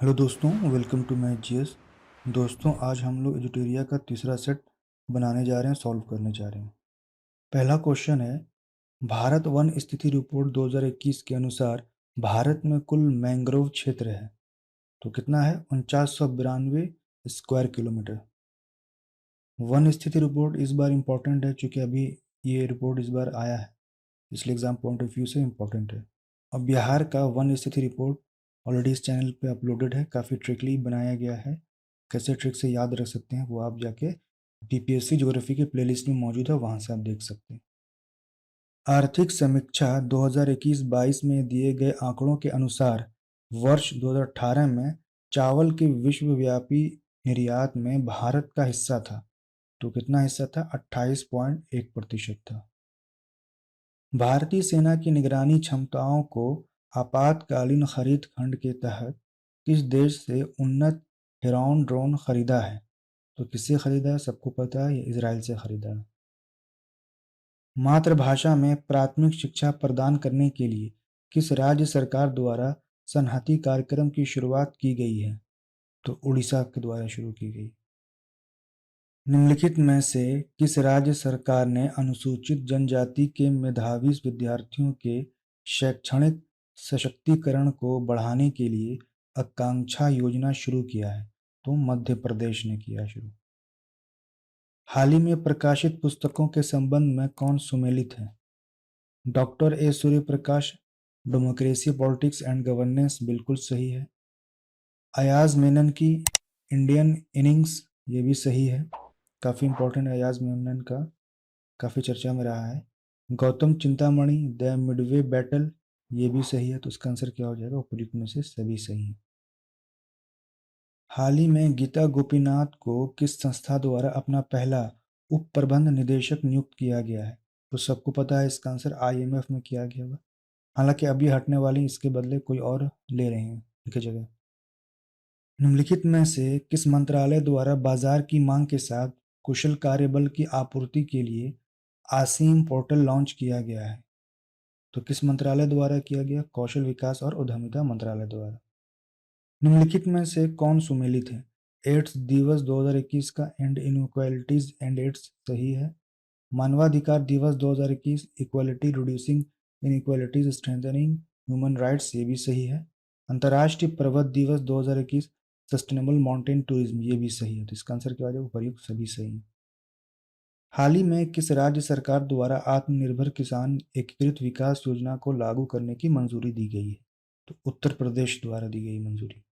Hello दोस्तों, welcome to my GS. दोस्तों, आज हम लोग एजुटेरिया का तीसरा सेट बनाने जा रहे हैं, सॉल्व करने जा रहे हैं। पहला क्वेश्चन है, भारत वन स्थिति रिपोर्ट 2021 के अनुसार भारत में कुल मैंग्रोव क्षेत्र है तो कितना है? 4992 स्क्वायर किलोमीटर। वन स्थिति रिपोर्ट इस बार इम्पोर्टेंट है क्योंकि अभी ये रिपोर्ट इस बार आया है, इसलिए एग्जाम पॉइंट ऑफ व्यू से इम्पोर्टेंट है। अब बिहार का वन स्थिति रिपोर्ट ऑलरेडी इस चैनल पे अपलोडेड है, काफ़ी ट्रिकली बनाया गया है। कैसे ट्रिक से याद रख सकते हैं वो आप जाके बीपीएससी ज्योग्राफी के प्लेलिस्ट में मौजूद है, वहाँ से आप देख सकते हैं। आर्थिक समीक्षा 2021-22 में दिए गए आंकड़ों के अनुसार वर्ष 2018 में चावल के विश्वव्यापी निर्यात में भारत का हिस्सा था तो कितना हिस्सा था? 28.1% था। भारतीय सेना की निगरानी क्षमताओं को आपातकालीन खरीद खंड के तहत किस देश से उन्नत हेरॉन ड्रोन खरीदा है? तो किससे खरीदा है? सबको पता है, ये इजराइल से खरीदा है। मातृभाषा में प्राथमिक शिक्षा प्रदान करने के लिए किस राज्य सरकार द्वारा सनहती कार्यक्रम की शुरुआत की गई है? तो उड़ीसा के द्वारा शुरू की गई। निम्नलिखित में से किस राज्य सरकार ने अनुसूचित जनजाति के मेधावी विद्यार्थियों के शैक्षणिक सशक्तिकरण को बढ़ाने के लिए आकांक्षा योजना शुरू किया है? तो मध्य प्रदेश ने किया शुरू। हाल ही में प्रकाशित पुस्तकों के संबंध में कौन सुमेलित है? Doctor A Suryaprakash, democracy politics and governance, बिल्कुल सही है। अयाज मेनन की इंडियन इनिंग्स, ये भी सही है, काफ़ी इंपॉर्टेंट है अयाज मेनन का, काफ़ी चर्चा में रहा है। Gautam Chintamani, the Midway battle, ये भी सही है, तो इसका आंसर क्या हो जाएगा? उपयुक्त में से सभी सही है। हाल ही में गीता गोपीनाथ को किस संस्था द्वारा अपना पहला उप प्रबंध निदेशक नियुक्त किया गया है? तो सबको पता है इसका आंसर आईएमएफ में किया गया होगा। हालांकि अभी हटने वाली इसके बदले कोई और ले रहे हैं इनकी जगह। निम्नलिखित में से किस मंत्रालय द्वारा बाजार की मांग के साथ कुशल कार्यबल की आपूर्ति के लिए आसीम पोर्टल लॉन्च किया गया है? तो किस मंत्रालय द्वारा किया गया? कौशल विकास और उद्यमिता मंत्रालय द्वारा। निम्नलिखित में से कौन सुमेलित है? एड्स दिवस 2021 का एंड इनइक्वालिटीज एंड एड्स, सही है। मानवाधिकार दिवस 2021 equality reducing inequalities strengthening human rights, ये भी सही है। अंतर्राष्ट्रीय पर्वत दिवस 2021 सस्टेनेबल माउंटेन टूरिज्म, ये भी सही है, तो इसका आंसर क्या हो जाएगा? उपर्युक्त सभी सही है। हाल ही में किस राज्य सरकार द्वारा आत्मनिर्भर किसान एकीकृत विकास योजना को लागू करने की मंजूरी दी गई है? तो उत्तर प्रदेश द्वारा दी गई मंजूरी।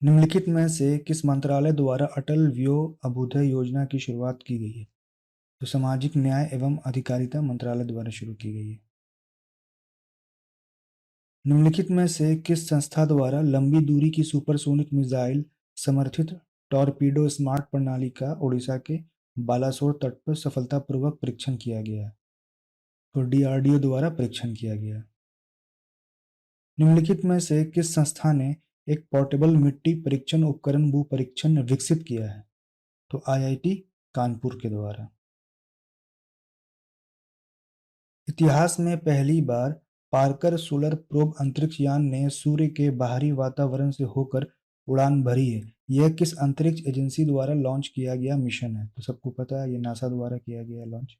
निम्नलिखित में से किस मंत्रालय द्वारा अटल व्यो अभ्युदय योजना की शुरुआत की गई है? तो सामाजिक न्याय एवं अधिकारिता मंत्रालय द्वारा शुरू की गई है। निम्नलिखित में से किस संस्था द्वारा लंबी दूरी की सुपरसोनिक मिसाइल समर्थित टॉरपीडो स्मार्ट प्रणाली का उड़ीसा के बालासोर तट पर सफलतापूर्वक परीक्षण किया गया है? तो डीआरडीओ द्वारा परीक्षण किया गया। निम्नलिखित में से किस संस्था ने एक पोर्टेबल मिट्टी परीक्षण उपकरण भू परीक्षण विकसित किया है? तो आईआईटी कानपुर के द्वारा। इतिहास में पहली बार पार्कर सोलर प्रोब अंतरिक्ष यान ने सूर्य के बाहरी वातावरण से होकर उड़ान भरी है। यह किस अंतरिक्ष एजेंसी द्वारा लॉन्च किया गया मिशन है? तो सबको पता है, ये नासा द्वारा किया गया लॉन्च।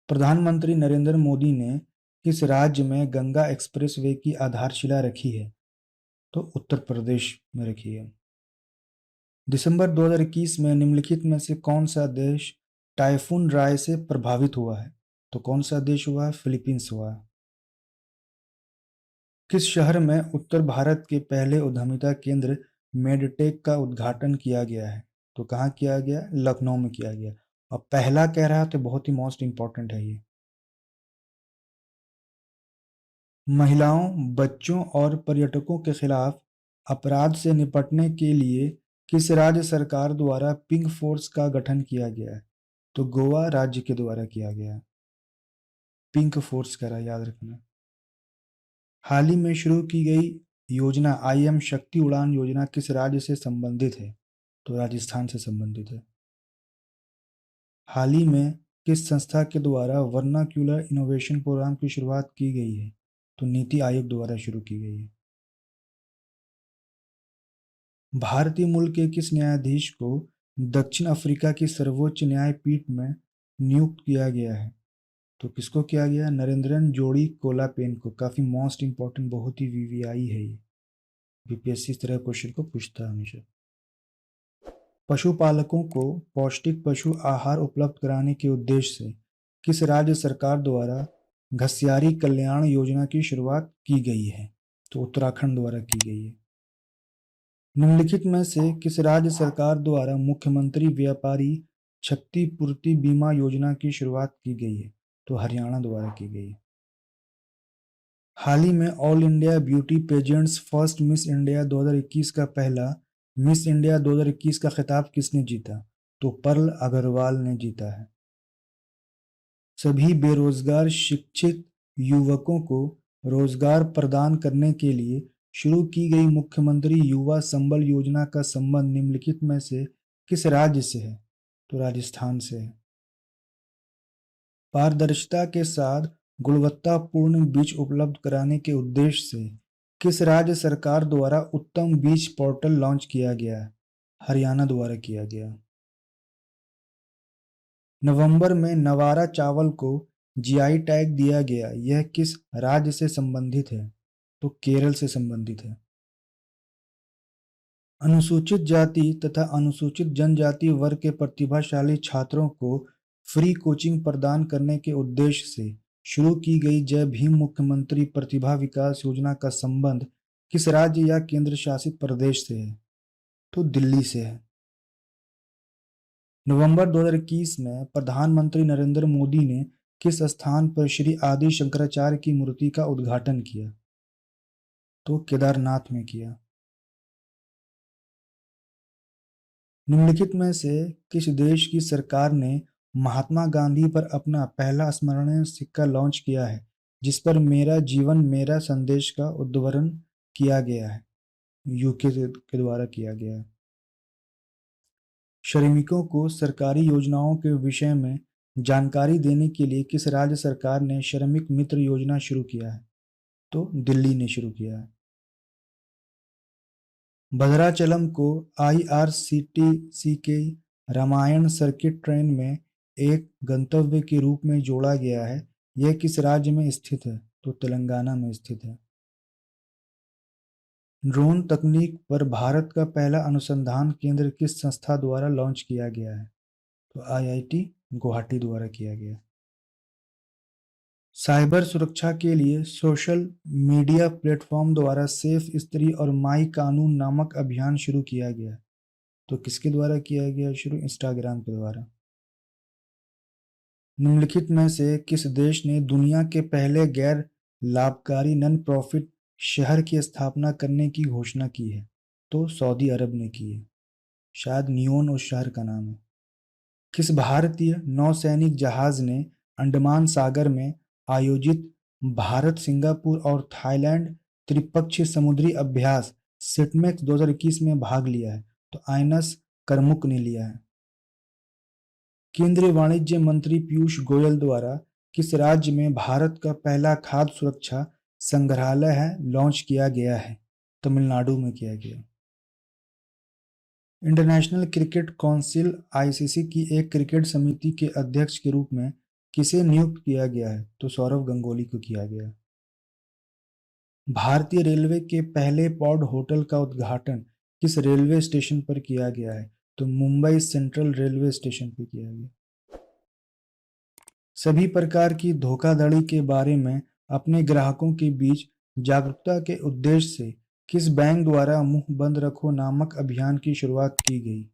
प्रधानमंत्री नरेंद्र मोदी ने किस राज्य में गंगा एक्सप्रेसवे की आधारशिला रखी है? तो उत्तर प्रदेश में रखी है। दिसंबर 2021 में निम्नलिखित में से कौन सा देश टाइफून राय से प्रभावित हुआ है? तो कौन सा देश हुआ है? फिलीपींस हुआ है। किस शहर में उत्तर भारत के पहले उद्यमिता केंद्र मेडटेक का उद्घाटन किया गया है? तो कहाँ किया गया? लखनऊ में किया गया। और पहला कह रहा है तो बहुत ही मोस्ट इंपॉर्टेंट है ये। महिलाओं, बच्चों और पर्यटकों के खिलाफ अपराध से निपटने के लिए किस राज्य सरकार द्वारा पिंक फोर्स का गठन किया गया है? तो गोवा राज्य के द्वारा किया गया है। पिंक फोर्स कह रहा है, याद रखना। हाल ही में शुरू की गई योजना आईएम शक्ति उड़ान योजना किस राज्य से संबंधित है? तो राजस्थान से संबंधित है। हाल ही में किस संस्था के द्वारा वर्नाक्यूलर इनोवेशन प्रोग्राम की शुरुआत की गई है? तो नीति आयोग द्वारा शुरू की गई है। भारतीय मूल के किस न्यायाधीश को दक्षिण अफ्रीका की सर्वोच्च न्यायपीठ में नियुक्त किया गया है? तो किसको किया गया? नरेंद्रन जोड़ी कोलापेन को। काफी मोस्ट इंपॉर्टेंट, बहुत ही वीवीआई है ये। बीपीएससी इस तरह क्वेश्चन को पूछता है हमेशा। पशुपालकों को पौष्टिक पशु आहार उपलब्ध कराने के उद्देश्य से किस राज्य सरकार द्वारा घसियारी कल्याण योजना की शुरुआत की गई है? तो उत्तराखंड द्वारा की गई है। निम्नलिखित में से किस राज्य सरकार द्वारा मुख्यमंत्री व्यापारी क्षतिपूर्ति बीमा योजना की शुरुआत की गई है? तो हरियाणा द्वारा की गई है। हाल ही में all India beauty pageants first miss India 2021 का पहला मिस इंडिया 2021 का खिताब किसने जीता? तो पर्ल अग्रवाल ने जीता है। सभी बेरोजगार शिक्षित युवकों को रोजगार प्रदान करने के लिए शुरू की गई मुख्यमंत्री युवा संबल योजना का संबंध निम्नलिखित में से किस राज्य से है? तो राजस्थान से है। पारदर्शिता के साथ गुणवत्तापूर्ण बीज उपलब्ध कराने के उद्देश्य से किस राज्य सरकार द्वारा उत्तम बीज पोर्टल लॉन्च किया गया है? हरियाणा द्वारा किया गया। नवंबर में नवारा चावल को जीआई टैग दिया गया, यह किस राज्य से संबंधित है? तो केरल से संबंधित है। अनुसूचित जाति तथा अनुसूचित जनजाति वर्ग के प्रतिभाशाली छात्रों को फ्री कोचिंग प्रदान करने के उद्देश्य से शुरू की गई जय भीम मुख्यमंत्री प्रतिभा विकास योजना का संबंध किस राज्य या केंद्र शासित प्रदेश से है? तो दिल्ली से है। नवंबर 2021 में प्रधानमंत्री नरेंद्र मोदी ने किस स्थान पर श्री आदि शंकराचार्य की मूर्ति का उद्घाटन किया? तो केदारनाथ में किया। निम्नलिखित में से किस देश की सरकार ने महात्मा गांधी पर अपना पहला स्मरणीय सिक्का लॉन्च किया है, जिस पर मेरा जीवन मेरा संदेश का उद्वर्णन किया गया है? यूके के द्वारा किया गया है। श्रमिकों को सरकारी योजनाओं के विषय में जानकारी देने के लिए किस राज्य सरकार ने श्रमिक मित्र योजना शुरू किया है? तो दिल्ली ने शुरू किया है। भद्राचलम को आईआरसीटीसी के रामायण सर्किट ट्रेन में एक गंतव्य के रूप में जोड़ा गया है, यह किस राज्य में स्थित है? तो तेलंगाना में स्थित है। ड्रोन तकनीक पर भारत का पहला अनुसंधान केंद्र किस संस्था द्वारा लॉन्च किया गया है? तो आईआईटी गुवाहाटी द्वारा किया गया। साइबर सुरक्षा के लिए सोशल मीडिया प्लेटफॉर्म द्वारा सेफ स्त्री और माई कानून नामक अभियान शुरू किया गया। तो किसके द्वारा किया गया शुरू? इंस्टाग्राम के द्वारा। निम्नलिखित में से किस देश ने दुनिया के पहले गैर लाभकारी नॉन प्रॉफिट शहर की स्थापना करने की घोषणा की है? तो सऊदी अरब ने की है। शायद नियोन उस शहर का नाम है। किस भारतीय नौसैनिक जहाज ने अंडमान सागर में आयोजित भारत सिंगापुर और थाईलैंड त्रिपक्षीय समुद्री अभ्यास सिटमेक्स 2021 में भाग लिया है? तो आइनस करमुक ने लिया है। केंद्रीय वाणिज्य मंत्री पीयूष गोयल द्वारा किस राज्य में भारत का पहला खाद्य सुरक्षा संग्रहालय है लॉन्च किया गया है? तमिलनाडु में किया गया। इंटरनेशनल क्रिकेट काउंसिल आईसीसी की एक क्रिकेट समिति के अध्यक्ष के रूप में किसे नियुक्त किया गया है? तो सौरव गंगोली को किया गया। भारतीय रेलवे के पहले पॉड होटल का उद्घाटन किस रेलवे स्टेशन पर किया गया है? तो मुंबई सेंट्रल रेलवे स्टेशन पर किया गया। सभी प्रकार की धोखाधड़ी के बारे में अपने ग्राहकों के बीच जागरूकता के उद्देश्य से किस बैंक द्वारा मुंह बंद रखो नामक अभियान की शुरुआत की गई?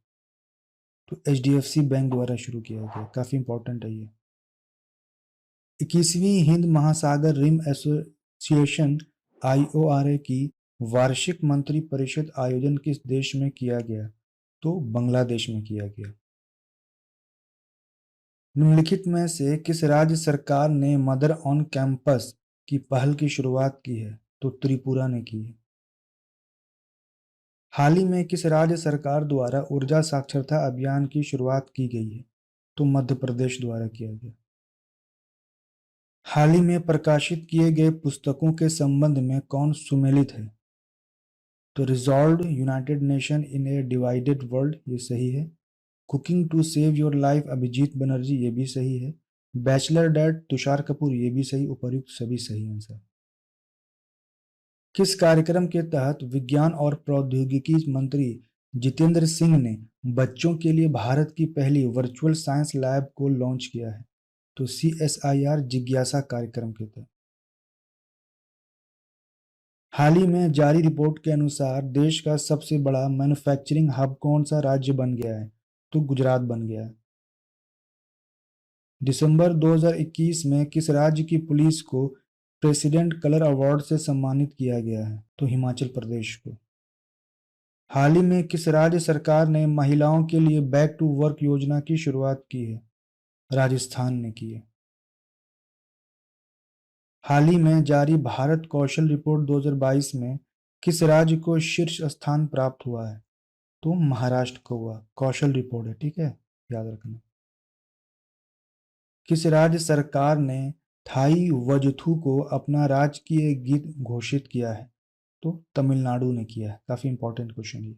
तो एचडीएफसी बैंक द्वारा शुरू किया गया। काफी इंपॉर्टेंट है ये। 21वीं हिंद महासागर रिम एसोसिएशन आईओआरए की वार्षिक मंत्री परिषद आयोजन किस देश में किया गया? तो बांग्लादेश में किया गया। निम्नलिखित में से किस राज्य सरकार ने मदर ऑन कैंपस की पहल की शुरुआत की है? तो त्रिपुरा ने की है। हाल ही में किस राज्य सरकार द्वारा ऊर्जा साक्षरता अभियान की शुरुआत की गई है? तो मध्य प्रदेश द्वारा किया गया। हाल ही में प्रकाशित किए गए पुस्तकों के संबंध में कौन सुमेलित है? तो resolve united nation in a divided world, ये सही है। Cooking to save your life Abhijit Banerjee, ये भी सही है। बैचलर डैड तुषार कपूर, ये भी सही। उपर्युक्त सभी सही आंसर। किस कार्यक्रम के तहत विज्ञान और प्रौद्योगिकी मंत्री जितेंद्र सिंह ने बच्चों के लिए भारत की पहली वर्चुअल साइंस लैब को लॉन्च किया है? तो CSIR जिज्ञासा कार्यक्रम के तहत। हाल ही में जारी रिपोर्ट के अनुसार देश का सबसे बड़ा मैन्युफैक्चरिंग हब कौन सा राज्य बन गया है? तो गुजरात बन गया है। दिसंबर 2021 में किस राज्य की पुलिस को प्रेसिडेंट कलर अवार्ड से सम्मानित किया गया है? तो हिमाचल प्रदेश को। हाल ही में किस राज्य सरकार ने महिलाओं के लिए बैक टू वर्क योजना की शुरुआत की है? राजस्थान ने की है। हाल ही में जारी भारत कौशल रिपोर्ट 2022 में किस राज्य को शीर्ष स्थान प्राप्त हुआ है? तो महाराष्ट्र को हुआ। कौशल रिपोर्ट है, ठीक है, याद रखना। किस राज्य सरकार ने थाई वजथू को अपना राजकीय गीत घोषित किया है? तो तमिलनाडु ने किया है। काफी इंपॉर्टेंट क्वेश्चन ये।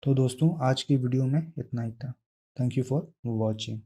तो दोस्तों आज की वीडियो में इतना ही था। Thank you for watching.